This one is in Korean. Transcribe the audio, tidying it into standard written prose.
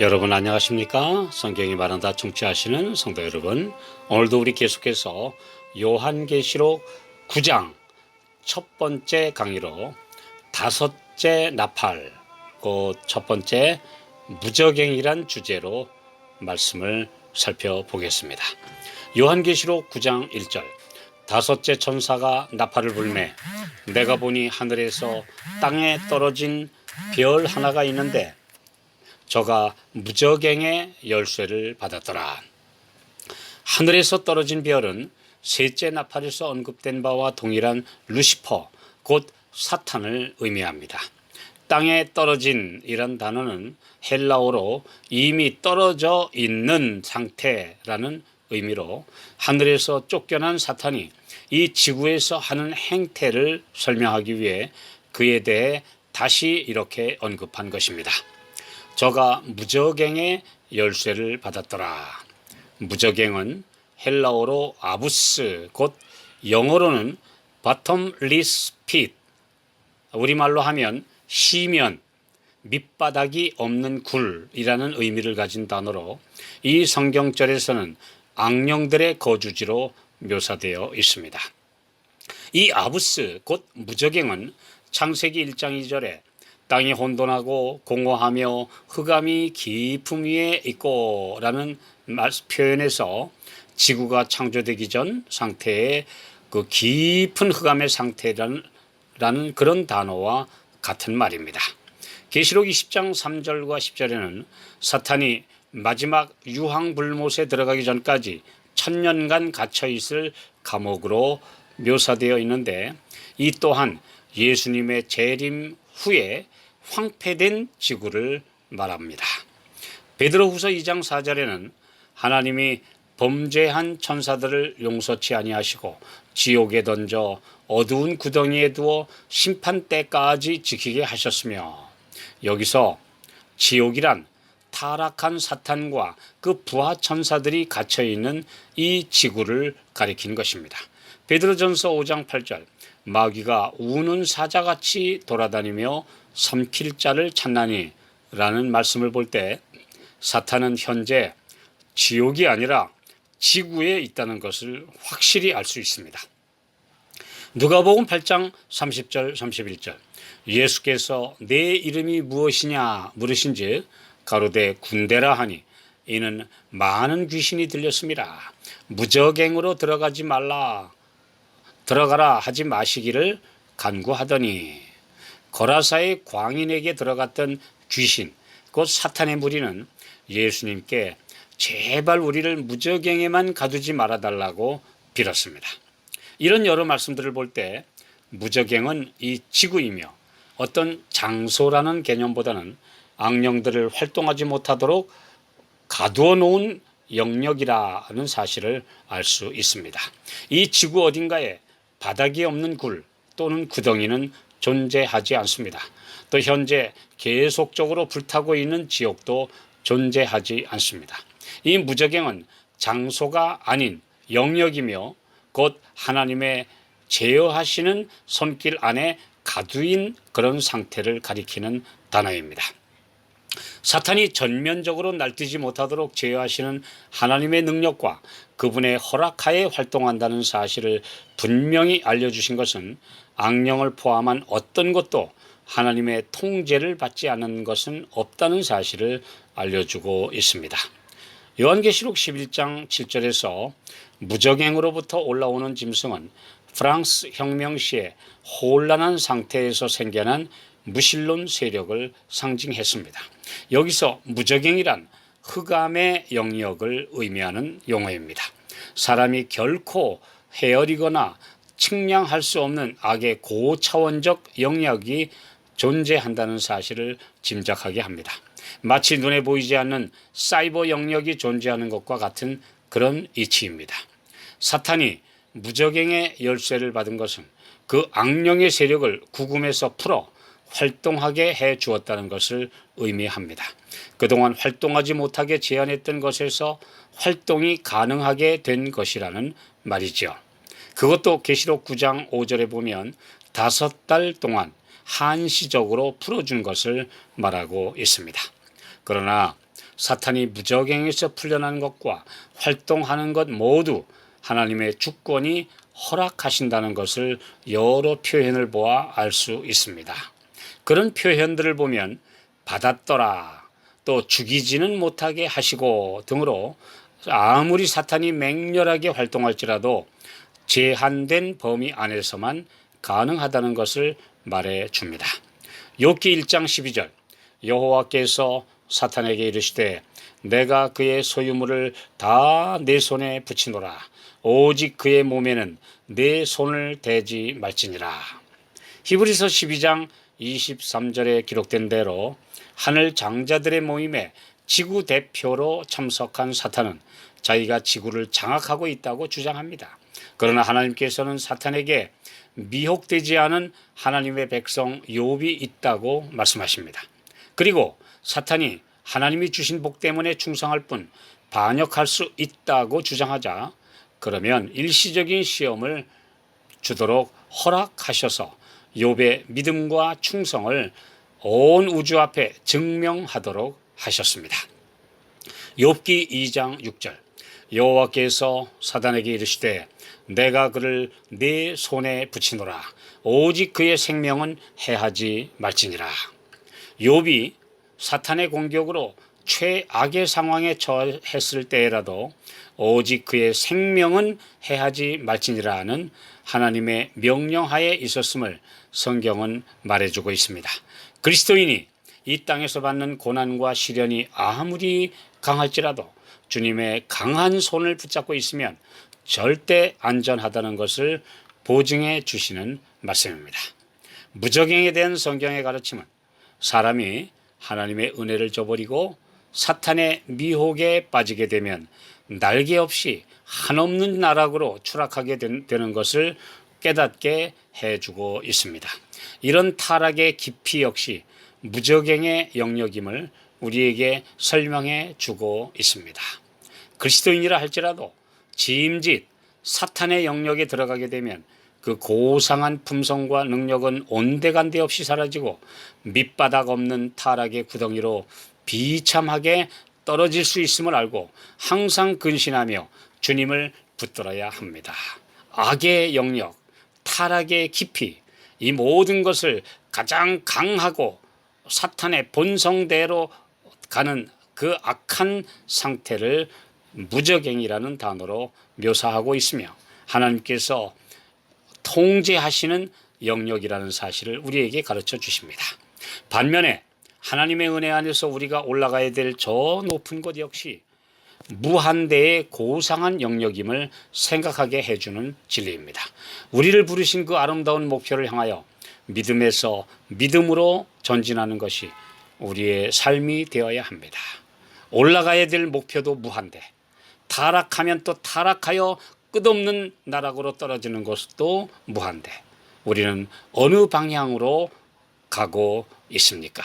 여러분 안녕하십니까? 성경이 말한다 청취하시는 성도 여러분, 오늘도 우리 계속해서 요한계시록 9장 첫 번째 강의로 다섯째 나팔, 그 첫 번째 무저갱이란 주제로 말씀을 살펴보겠습니다. 요한계시록 9장 1절, 다섯째 천사가 나팔을 불매 내가 보니 하늘에서 땅에 떨어진 별 하나가 있는데 저가 무저갱의 열쇠를 받았더라. 하늘에서 떨어진 별은 셋째 나팔에서 언급된 바와 동일한 루시퍼, 곧 사탄을 의미합니다. 땅에 떨어진 이란 단어는 헬라어로 이미 떨어져 있는 상태라는 의미로 하늘에서 쫓겨난 사탄이 이 지구에서 하는 행태를 설명하기 위해 그에 대해 다시 이렇게 언급한 것입니다. 저가 무저갱의 열쇠를 받았더라. 무저갱은 헬라어로 아부스, 곧 영어로는 bottomless pit, 우리말로 하면 시면, 밑바닥이 없는 굴이라는 의미를 가진 단어로 이 성경절에서는 악령들의 거주지로 묘사되어 있습니다. 이 아부스, 곧 무저갱은 창세기 1장 2절에 땅이 혼돈하고 공허하며 흑암이 깊음 위에 있고 라는 표현에서 지구가 창조되기 전 상태의 그 깊은 흑암의 상태라는 그런 단어와 같은 말입니다. 계시록 20장 3절과 10절에는 사탄이 마지막 유황불못에 들어가기 전까지 1000년간 갇혀있을 감옥으로 묘사되어 있는데, 이 또한 예수님의 재림 후에 황폐된 지구를 말합니다. 베드로후서 2장 4절에는 하나님이 범죄한 천사들을 용서치 아니하시고 지옥에 던져 어두운 구덩이에 두어 심판 때까지 지키게 하셨으며, 여기서 지옥이란 타락한 사탄과 그 부하 천사들이 갇혀있는 이 지구를 가리킨 것입니다. 베드로전서 5장 8절, 마귀가 우는 사자같이 돌아다니며 삼킬 자를 찾나니 라는 말씀을 볼 때 사탄은 현재 지옥이 아니라 지구에 있다는 것을 확실히 알 수 있습니다. 누가복음 8장 30절 31절, 예수께서 내 이름이 무엇이냐 물으신즉 가로되 군대라 하니 이는 많은 귀신이 들렸습니다. 무저갱으로 들어가라 하지 마시기를 간구하더니, 거라사의 광인에게 들어갔던 귀신, 곧 사탄의 무리는 예수님께 제발 우리를 무저갱에만 가두지 말아달라고 빌었습니다. 이런 여러 말씀들을 볼 때 무저갱은 이 지구이며 어떤 장소라는 개념보다는 악령들을 활동하지 못하도록 가두어 놓은 영역이라는 사실을 알 수 있습니다. 이 지구 어딘가에 바닥이 없는 굴 또는 구덩이는 존재하지 않습니다. 또 현재 계속적으로 불타고 있는 지옥도 존재하지 않습니다. 이 무저갱은 장소가 아닌 영역이며 곧 하나님의 제어하시는 손길 안에 가두인 그런 상태를 가리키는 단어입니다. 사탄이 전면적으로 날뛰지 못하도록 제어하시는 하나님의 능력과 그분의 허락하에 활동한다는 사실을 분명히 알려주신 것은 악령을 포함한 어떤 것도 하나님의 통제를 받지 않는 것은 없다는 사실을 알려주고 있습니다. 요한계시록 11장 7절에서 무저갱으로부터 올라오는 짐승은 프랑스 혁명 시에 혼란한 상태에서 생겨난 무신론 세력을 상징했습니다. 여기서 무저갱이란 흑암의 영역을 의미하는 용어입니다. 사람이 결코 헤아리거나 측량할 수 없는 악의 고차원적 영역이 존재한다는 사실을 짐작하게 합니다. 마치 눈에 보이지 않는 사이버 영역이 존재하는 것과 같은 그런 이치입니다. 사탄이 무저갱의 열쇠를 받은 것은 그 악령의 세력을 구금에서 풀어 활동하게 해 주었다는 것을 의미합니다. 그동안 활동하지 못하게 제한했던 것에서 활동이 가능하게 된 것이라는 말이죠. 그것도 계시록 9장 5절에 보면 5달 동안 한시적으로 풀어준 것을 말하고 있습니다. 그러나 사탄이 무적행에서 풀려난 것과 활동하는 것 모두 하나님의 주권이 허락하신다는 것을 여러 표현을 보아 알 수 있습니다. 그런 표현들을 보면 받았더라, 또 죽이지는 못하게 하시고 등으로 아무리 사탄이 맹렬하게 활동할지라도 제한된 범위 안에서만 가능하다는 것을 말해 줍니다. 욥기 1장 12절 여호와께서 사탄에게 이르시되 내가 그의 소유물을 다 내 손에 붙이노라 오직 그의 몸에는 내 손을 대지 말지니라. 히브리서 12장 23절에 기록된 대로 하늘 장자들의 모임에 지구 대표로 참석한 사탄은 자기가 지구를 장악하고 있다고 주장합니다. 그러나 하나님께서는 사탄에게 미혹되지 않은 하나님의 백성 욥이 있다고 말씀하십니다. 그리고 사탄이 하나님이 주신 복 때문에 충성할 뿐 반역할 수 있다고 주장하자 그러면 일시적인 시험을 주도록 허락하셔서 욥의 믿음과 충성을 온 우주 앞에 증명하도록 하셨습니다. 욥기 2장 6절 여호와께서 사탄에게 이르시되 내가 그를 네 손에 붙이노라 오직 그의 생명은 해하지 말지니라. 욥이 사탄의 공격으로 최악의 상황에 처했을 때라도 오직 그의 생명은 해하지 말지니라는 하나님의 명령하에 있었음을 성경은 말해주고 있습니다. 그리스도인이 이 땅에서 받는 고난과 시련이 아무리 강할지라도 주님의 강한 손을 붙잡고 있으면 절대 안전하다는 것을 보증해 주시는 말씀입니다. 무적행에 대한 성경의 가르침은 사람이 하나님의 은혜를 저버리고 사탄의 미혹에 빠지게 되면 날개 없이 한없는 나락으로 추락하게 되는 것을 깨닫게 해주고 있습니다. 이런 타락의 깊이 역시 무적행의 영역임을 우리에게 설명해 주고 있습니다. 그리스도인이라 할지라도 짐짓 사탄의 영역에 들어가게 되면 그 고상한 품성과 능력은 온데간데 없이 사라지고 밑바닥 없는 타락의 구덩이로 비참하게 떨어질 수 있음을 알고 항상 근신하며 주님을 붙들어야 합니다. 악의 영역, 타락의 깊이, 이 모든 것을 가장 강하고 사탄의 본성대로 가는 그 악한 상태를 무적행이라는 단어로 묘사하고 있으며 하나님께서 통제하시는 영역이라는 사실을 우리에게 가르쳐 주십니다. 반면에 하나님의 은혜 안에서 우리가 올라가야 될 저 높은 곳 역시 무한대의 고상한 영역임을 생각하게 해주는 진리입니다. 우리를 부르신 그 아름다운 목표를 향하여 믿음에서 믿음으로 전진하는 것이 우리의 삶이 되어야 합니다. 올라가야 될 목표도 무한대, 타락하면 또 타락하여 끝없는 나락으로 떨어지는 것도 무한대. 우리는 어느 방향으로 가고 있습니까?